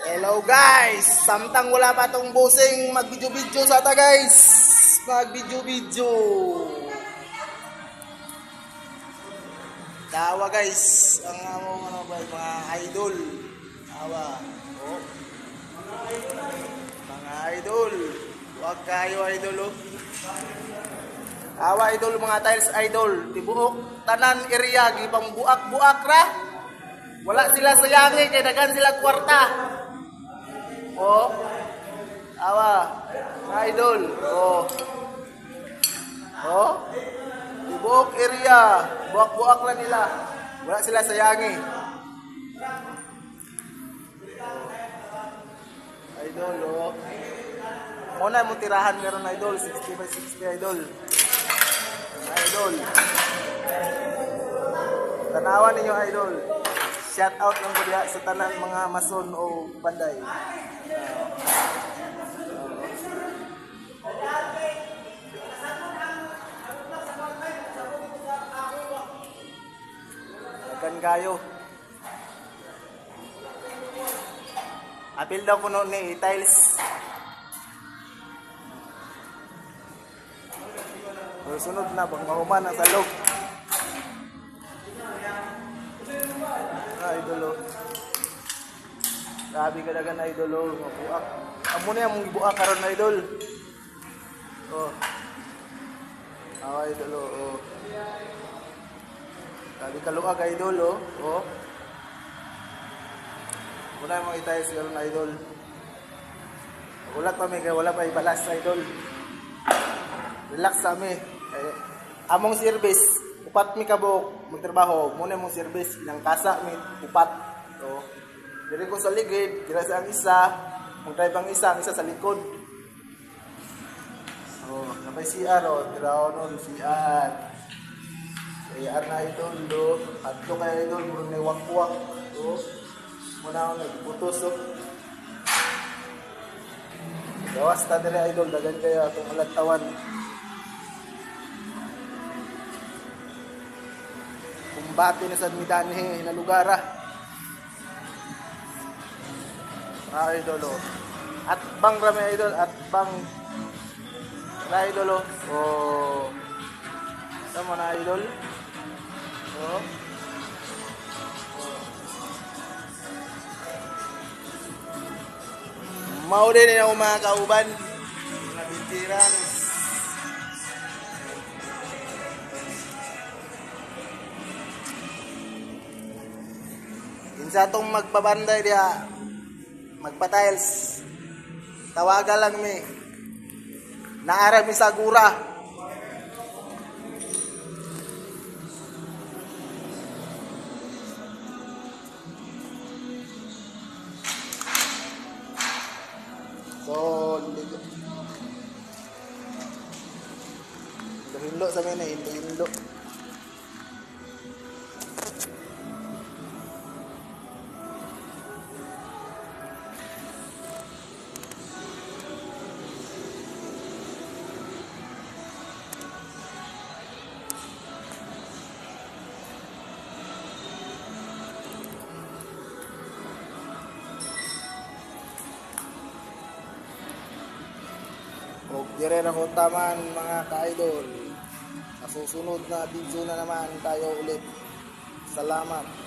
Hello guys! Samtang wala pa tong busing mag-video-video sa ata guys. Mag-video-video. Tawa guys. Ang ano ba mga idol. Tawa. Oh. Mga idol. Huwag kayo idol oh. Tawa idol mga tiles idol. Tibuok tanan area gipang buak-buak ra. Wala sila sayangi kay dagan sila kwarta. Oh. Awa. Idol. Oh. Oh. Ibok area. Buak-buak lang nila. Wala sila sayangi. Idol. Oh. Muna mo tirahan meron idol. 60 by 60 idol. Idol. Tanawan ninyo idol. Shout out lang ko diha sa tanan mga mason o panday. Akan kayo. Apil daw ko noon ni tiles. Sunod na pag mahuman ang salog. Idolo. Grabe ka dagan idolo, mabuak. Amo na yung ibuak karon na idol. Oh. Idolo, oh. Grabe ka luag idol, oh. Oh. Muna yung mga itayos karon na idol. Ulat pa may kaya wala pa ibalas idol. Relax kami. Among service. Upat mi kabok magtrabaho muna mong service ilang kasa mi upat so diri ko sa ligid dira sa ang isa mag-drive ang isa sa likod oh napay CR oh dira no CR CR na idol do adto kay idol murag may wakwak oh muna ako nagputos oh gawas ta diri idol dagan kaya atong alantawan. Kumbati na sa midani na lugar idol oh. At bang rami idol at bang na idol oh sama na idol oh mau din na mga kauban na bintiran. Sa atong magpabanday diya magpa-tiles tawaga lang mi naara mi sa gura so hinlo sa mina hinlo dire na ko taman mga ka-idol. Sa susunod na video na naman tayo ulit. Salamat.